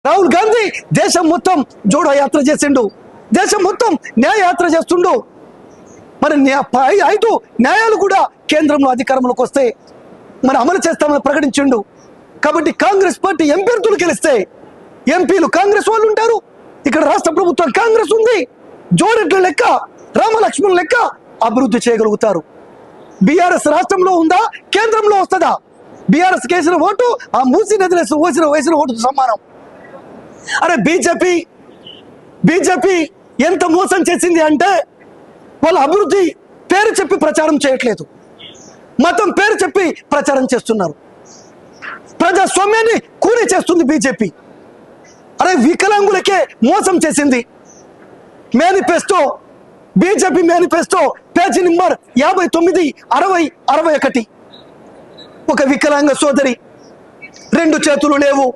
రాహుల్ గాంధీ దేశం మొత్తం జోడో యాత్ర చేసిండు, దేశం మొత్తం న్యాయ యాత్ర చేస్తుండు. మరి 5 న్యాయాలు కూడా కేంద్రంలో అధికారంలోకి వస్తే మరి అమలు చేస్తామని ప్రకటించిండు. కాబట్టి కాంగ్రెస్ పార్టీ ఎంపీలు గెలిస్తే ఎంపీలు కాంగ్రెస్ వాళ్ళు ఉంటారు, ఇక్కడ రాష్ట్ర ప్రభుత్వం కాంగ్రెస్ ఉంది. జోడెట్ల లెక్క, రామలక్ష్మణ్ లెక్క అభివృద్ధి చేయగలుగుతారు. బీఆర్ఎస్ రాష్ట్రంలో ఉందా, కేంద్రంలో వస్తుందా? బీఆర్ఎస్ కేసిన ఓటు ఆ మూసి నదిలో వేసిన ఓటుతో సమానం. అరే బీజేపీ ఎంత మోసం చేసింది అంటే వాళ్ళ అభివృద్ధి పేరు చెప్పి ప్రచారం చేయట్లేదు, మతం పేరు చెప్పి ప్రచారం చేస్తున్నారు. ప్రజాస్వామ్యాన్ని కూలీ చేస్తుంది బీజేపీ. అరే వికలాంగులకే మోసం చేసింది. BJP manifesto page number 59, 60, 61. ఒక వికలాంగ సోదరి 2 చేతులు లేవు,